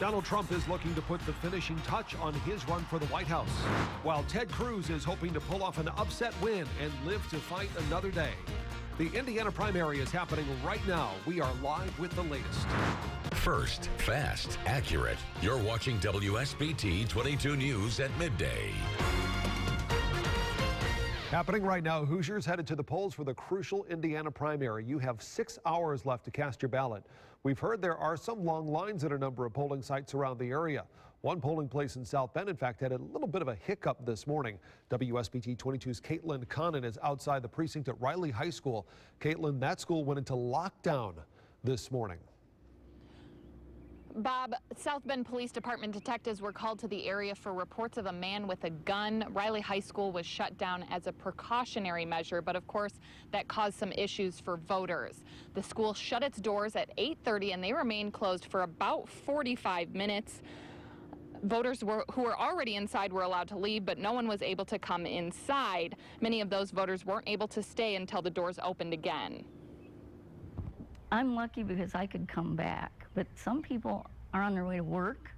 Donald Trump is looking to put the finishing touch on his run for the White House, while Ted Cruz is hoping to pull off an upset win and live to fight another day. The Indiana primary is happening right now. We are live with the latest. First, fast, accurate. You're watching WSBT-22 News at midday. Happening right now, Hoosiers headed to the polls for the crucial Indiana primary. You have 6 hours left to cast your ballot. We've heard there are some long lines at a number of polling sites around the area. One polling place in South Bend, in fact, had a little bit of a hiccup this morning. WSBT-22's Caitlin Connon is outside the precinct at Riley High School. Caitlin, that school went into lockdown this morning. Bob, South Bend Police Department detectives were called to the area for reports of a man with a gun. Riley High School was shut down as a precautionary measure, but of course that caused some issues for voters. The school shut its doors at 8:30 and they remained closed for about 45 minutes. Voters who were already inside were allowed to leave, but no one was able to come inside. Many of those voters weren't able to stay until the doors opened again. I'm lucky because I could come back, but some people are on their way to work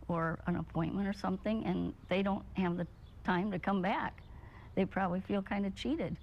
or an appointment or something, and they don't have the time to come back. They probably feel kind of cheated.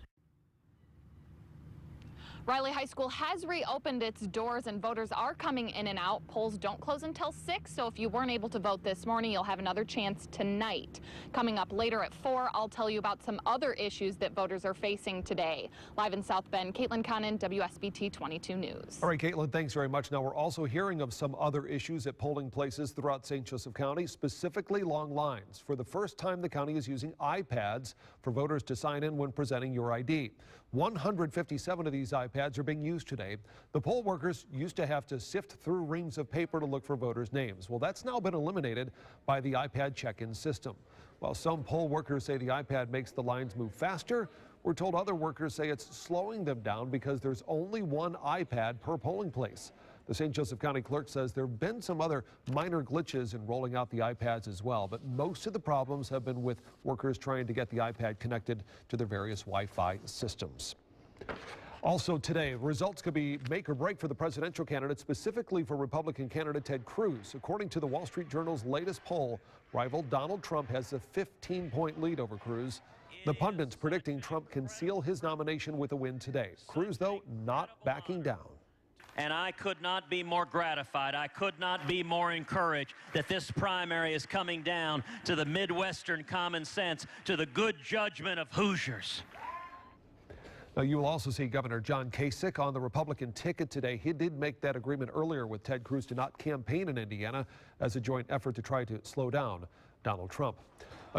Riley High School has reopened its doors and voters are coming in and out. Polls don't close until 6, so if you weren't able to vote this morning, you'll have another chance tonight. Coming up later at 4, I'll tell you about some other issues that voters are facing today. Live in South Bend, Caitlin Connon, WSBT 22 News. All right, Caitlin, thanks very much. Now, we're also hearing of some other issues at polling places throughout St. Joseph County, specifically long lines. For the first time, the county is using iPads for voters to sign in when presenting your ID. 157 of these iPads are being used today. The poll workers used to have to sift through reams of paper to look for voters' names. Well, that's now been eliminated by the iPad check-in system. While some poll workers say the iPad makes the lines move faster, we're told other workers say it's slowing them down because there's only one iPad per polling place. The St. Joseph County clerk says there have been some other minor glitches in rolling out the iPads as well, but most of the problems have been with workers trying to get the iPad connected to their various Wi-Fi systems. Also today, results could be make or break for the presidential candidate, specifically for Republican candidate Ted Cruz. According to the Wall Street Journal's latest poll, rival Donald Trump has a 15-point lead over Cruz. The pundits predicting Trump can seal his nomination with a win today. Cruz, though, not backing down. And I could not be more gratified. I could not be more encouraged that this primary is coming down to the Midwestern common sense, to the good judgment of Hoosiers. Now, you will also see Governor John Kasich on the Republican ticket today. He did make that agreement earlier with Ted Cruz to not campaign in Indiana as a joint effort to try to slow down Donald Trump.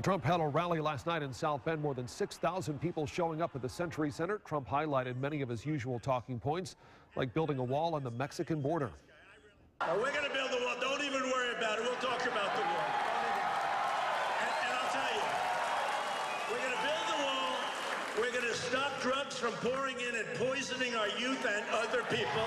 Trump held a rally last night in South Bend. More than 6,000 people showing up at the Century Center. Trump highlighted many of his usual talking points, like building a wall on the Mexican border. We're going to build a wall. Don't even worry about it. We'll talk about the wall. And I'll tell you, we're going to build the wall. We're going to stop drugs from pouring in and poisoning our youth and other people.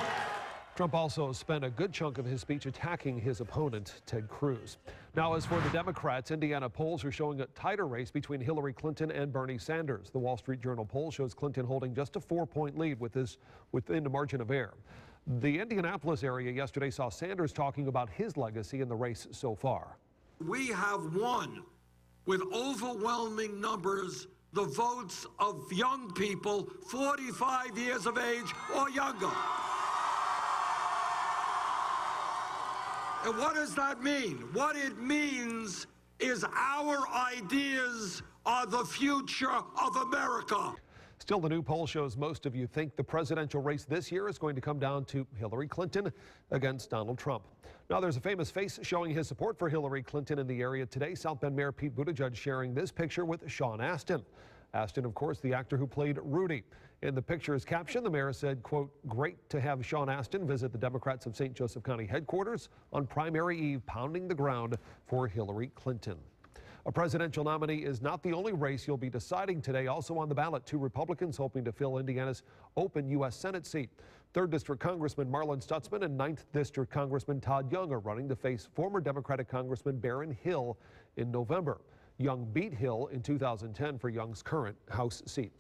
Trump also spent a good chunk of his speech attacking his opponent, Ted Cruz. Now, as for the Democrats, Indiana polls are showing a tighter race between Hillary Clinton and Bernie Sanders. The Wall Street Journal poll shows Clinton holding just a 4-point lead within the margin of error. The Indianapolis area yesterday saw Sanders talking about his legacy in the race so far. We have won with overwhelming numbers the votes of young people 45 years of age or younger. And what does that mean? What it means is our ideas are the future of America. Still, the new poll shows most of you think the presidential race this year is going to come down to Hillary Clinton against Donald Trump. Now, there's a famous face showing his support for Hillary Clinton in the area today. South Bend Mayor Pete Buttigieg sharing this picture with Sean Astin. Astin, of course, the actor who played Rudy. In the picture's caption, the mayor said, quote, "Great to have Sean Astin visit the Democrats of St. Joseph County headquarters on primary eve, pounding the ground for Hillary Clinton." A presidential nominee is not the only race you'll be deciding today. Also on the ballot, 2 Republicans hoping to fill Indiana's open U.S. Senate seat. 3rd District Congressman Marlon Stutzman and 9th District Congressman Todd Young are running to face former Democratic Congressman Barron Hill in November. Young beat Hill in 2010 for Young's current House seat.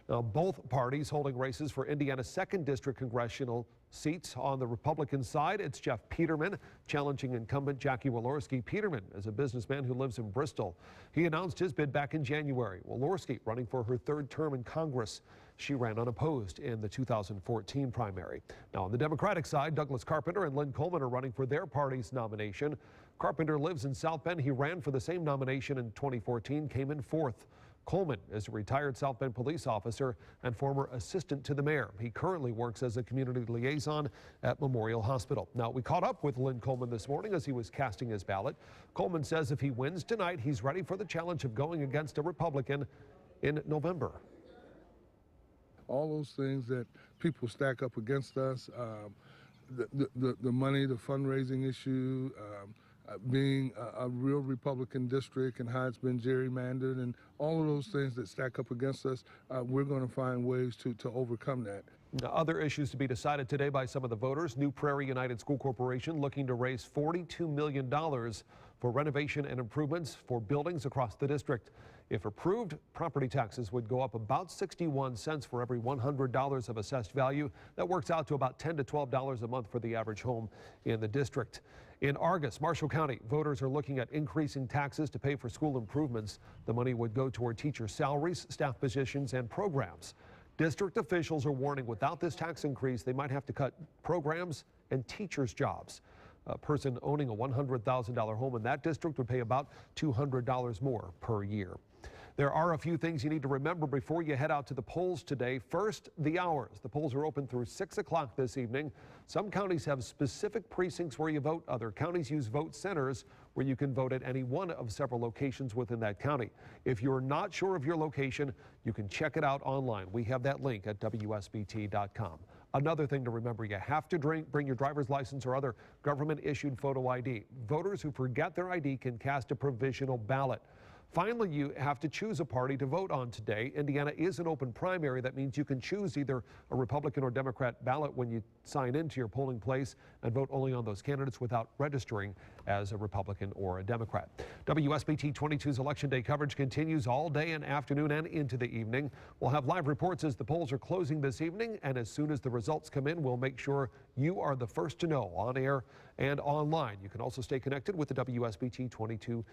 Now, both parties holding races for Indiana's 2nd District Congressional Seats on the Republican side, it's Jeff Peterman challenging incumbent Jackie Walorski. Peterman is a businessman who lives in Bristol. He announced his bid back in January. Walorski running for her third term in Congress. She ran unopposed in the 2014 primary. Now on the Democratic side, Douglas Carpenter and Lynn Coleman are running for their party's nomination. Carpenter lives in South Bend. He ran for the same nomination in 2014, came in fourth. Coleman is a retired South Bend police officer and former assistant to the mayor. He currently works as a community liaison at Memorial Hospital. Now, we caught up with Lynn Coleman this morning as he was casting his ballot. Coleman says if he wins tonight, he's ready for the challenge of going against a Republican in November. All those things that people stack up against us, the money, the fundraising issue, being a real Republican district and how it's been gerrymandered, and all of those things that stack up against us, we're going to find ways to overcome that. Now, other issues to be decided today by some of the voters. New Prairie United School Corporation looking to raise $42 million for renovation and improvements for buildings across the district. If approved, property taxes would go up about 61 cents for every $100 of assessed value. That works out to about $10 to $12 a month for the average home in the district. In Argus, Marshall County, voters are looking at increasing taxes to pay for school improvements. The money would go toward teacher salaries, staff positions, and programs. District officials are warning without this tax increase, they might have to cut programs and teachers' jobs. A person owning a $100,000 home in that district would pay about $200 more per year. There are a few things you need to remember before you head out to the polls today. First, the hours. The polls are open through 6 o'clock this evening. Some counties have specific precincts where you vote. Other counties use vote centers where you can vote at any one of several locations within that county. If you're not sure of your location, you can check it out online. We have that link at WSBT.com. Another thing to remember, you have to bring your driver's license or other government-issued photo ID. Voters who forget their ID can cast a provisional ballot. Finally, you have to choose a party to vote on today. Indiana is an open primary. That means you can choose either a Republican or Democrat ballot when you sign into your polling place and vote only on those candidates without registering as a Republican or a Democrat. WSBT 22's Election Day coverage continues all day and afternoon and into the evening. We'll have live reports as the polls are closing this evening, and as soon as the results come in, we'll make sure you are the first to know on air and online. You can also stay connected with the WSBT 22